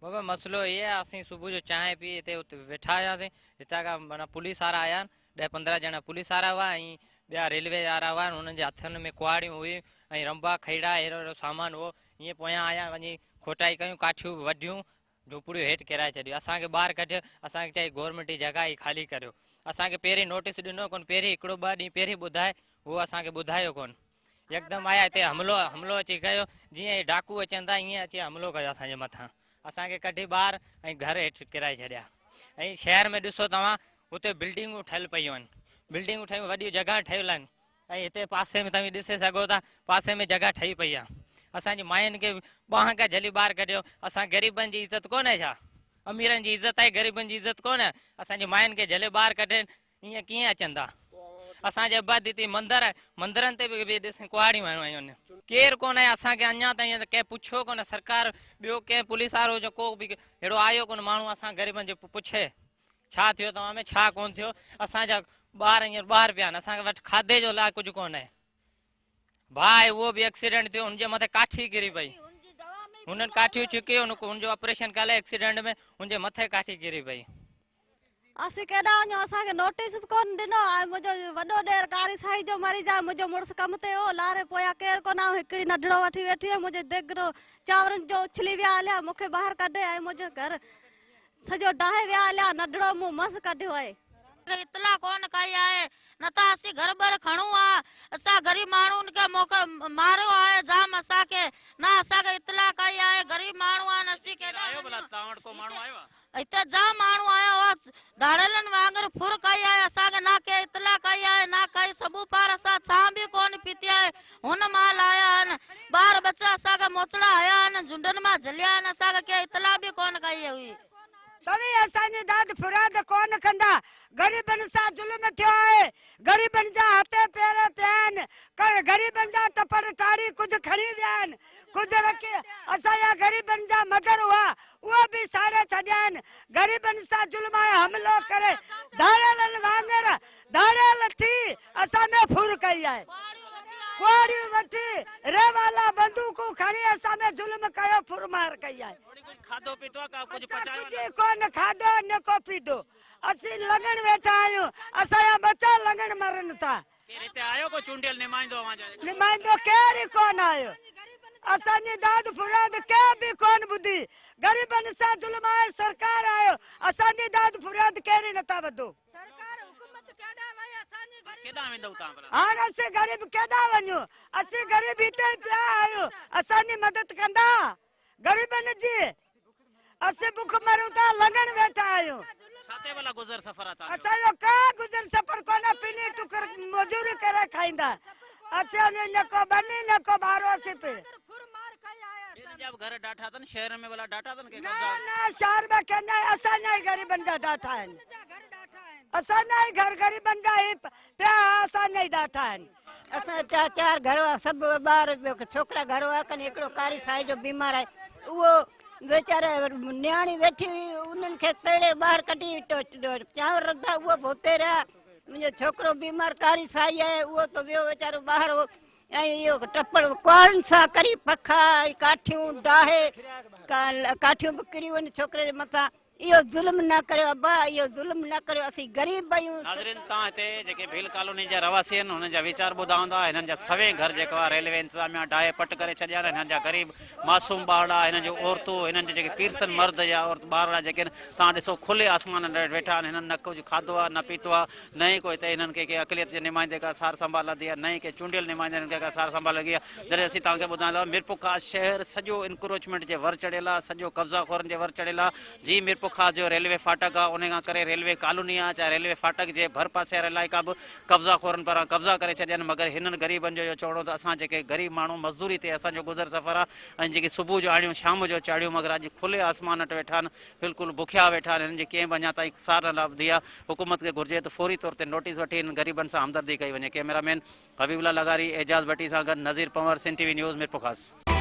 बाबा मसलो ये है असीं सुबह जो चाय पी हिते वेठा हुआसीं हितां खां माना पुलिस वारा आया 10-15 ॼणा पुलिस वारा हुआ ऐं ॿिया रेलवे वारा हुआ उन्हनि जे हथनि में कुआड़ियूं हुयूं ऐं रंबा खैड़ा अहिड़ो अहिड़ो सामान हो ईअं पोयां आया वञी खोटाई कयूं काठियूं वढियूं झोपड़ियूं हेठि किराए छॾियूं असांखे ॿाहिरि कढियो असांखे चई गवर्नमेंट जी जॻह ई ख़ाली करियो असांखे पहिरीं नोटिस ॾिनो कोन पहिरीं हिकिड़ो 2 ॾींहं पहिरीं ॿुधाए उहो असांखे ॿुधायो कोन यकदमि आया हिते हमलो अची कयो जीअं डाकू अचनि था ईअं अची हमलो कयो असांजे मथां असांखे कढी ॿाहिरि ऐं घर हेठि किराए छॾिया ऐं शहर में ॾिसो तव्हां हुते बिल्डिंगूं ठहियल पियूं आहिनि बिल्डिंगूं ठहियूं वॾियूं जॻह ठहियल आहिनि ऐं हिते पासे में तव्हां ॾिसे सघो था पासे में जॻह ठही पई आहे असांजी मायुनि खे ॿाह खां झली ॿाहिरि कढियो असां ग़रीबनि जी इज़त कोन्हे छा अमीरनि जी इज़त आहे ग़रीबनि जी इज़त कोन्हे असांजी मायुनि खे झले ॿाहिरि कढनि ईअं कीअं अचनि था असांजे आबादी ते मंदर आहे मंदरनि ते बि ॾिस कुहाड़ियूं आयूं आहिनि केरु कोन आहे असांखे अञा ताईं कंहिं पुछियो कोन सरकार ॿियो कंहिं पुलिस वारो जो को बि अहिड़ो आयो कोन माण्हू असां ग़रीबनि जो पुछे छा थियो तव्हां में छा कोन थियो असांजा ॿार हींअर ॿाहिरि पिया आहिनि असांखे वटि खाधे जो लाइ कुझु कोन आहे भाउ उहो बि एक्सीडेंट थियो हुनजे मथे काठी किरी पई हुननि काठियूं चुकियो हुनजो ऑपरेशन कयल एक्सीडेंट में हुनजे मथे काठी किरी पई असीं केॾा वञूं असांखे नोटिस बि कोन ॾिनो मुंहिंजो वॾो ॾेर कारी साईं जो मरी जा मुंहिंजो मुड़ुसु कम ते हो लारे पोयां केरु कोन आयो हिकिड़ी नंढड़ो वठी वेठी आहे मुंहिंजे दिगरो चांवरनि जो उछली विया हलिया मूंखे ॿाहिरि कढे ऐं मुंहिंजे घर सॼो डाहे विया हलिया नंढड़ो मूं मस कढियो आहे इतला कोन कई आहे न त असीं घर बर खणूं आहे असां गरीब माण्हुनि खे मारियो आहे जाम असांखे न असांखे इतला कई आहे गरीब माण्हू आहिनि असीं हिते जाम माण्हू आया हुआ धाड़ेलनि वांगुरु फुर कई आहे असांखे न के इतला कई आहे न कई सभु पार असां छां बि कोन पीती आहे हुन महिल आया आहिनि ॿार बच्चा असांखे मोचड़ा आया आहिनि झुंडनि मां झलिया आहिनि असांखे के इतला बि कोन कई हुई तभी असांजी दाद फुराद कोन कंदा गरीबनि सां ज़ुल्म थियो आहे गरीबनि जा हथ पेर पिया आहिनि गरीबनि जा टपड़ टाड़ी कुझु खणी विया आहिनि कुझु रखी असांजा गरीबनि जा मदर हुआ उहो बि साड़े छॾिया आहिनि गरीबनि सां ज़ुल्म हमिलो करे धाड़ेलनि वांगुरु धाड़ेल थी असां में फुर कई आहे कोड़ियूं वठी रेवाला बंदूकूं खणी असां में ज़ुल्म कयो फुरमार कई आहे खाधो पीतो का कुछ पचायो कुछ कोन खाधो न को पीतो असीं लगन वेठा आहियूं असांजा बच्चा लगन मरन था केर हिते आयो को चूंडियल निमाइंदो केर कोन आयो असांजी दाद फुराद के बि कोन ॿुधी गरीबनि सां ज़ुल्म आहे सरकार आयो असांजी दाद फुराद केर नथा ॿुधो हाणे असीं गरीब केॾा वञूं असीं गरीब हिते पिया आहियूं असांजी मदद कंदा गरीबनि जी असीं बुख मरूं था लगन वेठा आहियूं छाते वाला गुज़र सफ़र था असांजो का गुज़र सफ़र कोन पिनी टुकर मजूरी करे खाईंदा असीं न को बनी न को बारो असीं पे जब घर डाठा तन शहर में वाला डाठा तन के ना शहर में कहना असांजा ही गरीबन जा डाठा आहिनि असांजा ही घर गरीबन जा ही पिया असांजा ही डाठा आहिनि असां चार घर सभु ॿार छोकिरा घर हुआ कनि हिकिड़ो कारी साई जो बीमार आहे उहो वीचारा न्याणी वेठी हुई उन्हनि खे तेड़े ॿाहिरि कढी चांवर रधा उहो बि हुते रहिया मुंहिंजो छोकिरो बीमार कारी साई आहे उहो त वियो वीचारो ॿाहिरि हो ऐं इहो टपड़ कुआरनि सां करी पखा काठियूं डाहे काठियूं बि किरी वञनि छोकिरे जे मथां इहो ज़ुल्म न करियो अब्बा इहो ज़ुल्म न करियो असीं गरीब आहियूं नाज़रीन तव्हां हिते जेके भील कॉलोनी जा रवासी आहिनि हुननि जा वीचार ॿुधा हूंदा हिननि जा सवे घर जेको आहे रेलवे इंतज़ामिया डाहे पट करे छॾिया आहिनि हिननि जा ग़रीब मासूम ॿार हिननि जूं औरतूं हिननि जे जेके पीरसन मर्द या ॿार जेके आहिनि तव्हां ॾिसो खुले आसमान वेठा आहिनि हिननि न कुझु खाधो आहे न पीतो आहे न ई कोई हिते हिननि खे कंहिं अक़लियत जे नुमाइंदे खां सार संभाल लधी आहे न ई कंहिं चूंडियल नुमाइंदे हिननि खे सार संभाल लॻी आहे जॾहिं असीं तव्हांखे ॿुधाईंदा मिरपुखा शहर सॼो इंक्रोचमेंट जे वर चढ़ियल आहे सॼो कब्ज़ाखोरनि जे वर चढ़ियल आहे जी मिरपुखा जो रेलवे फाटक आहे उन खां करे रेलवे कॉलोनी आहे चाहे रेलवे फाटक जे भर पासे वारा इलाइक़ा बि कब्ज़ाखोरनि पारां कब्ज़ा करे छॾिया आहिनि मगर हिननि ग़रीबनि जो इहो चवणो त असां जेके ग़रीब माण्हू मज़दूरी ते असांजो गुज़र सफ़र आहे ऐं जेकी सुबुह जो आणियूं शाम जो चाढ़ियूं मगर अॼु खुले आसमान वटि वेठा आहिनि बिल्कुलु बुखिया वेठा आहिनि हिननि जी कंहिं बि अञा ताईं सार न लाभदी आहे हुकूमत खे घुरिजे त फौरी तौर ते नोटिस वठी हिन ग़रीबनि सां हमदर्दी कई वञे कैमरामैन हबीबुल्ला लगारी एजाज़ भट्टी सां गॾु नज़ीर पंवर सिंध टीवी न्यूज़ मिरपुखास।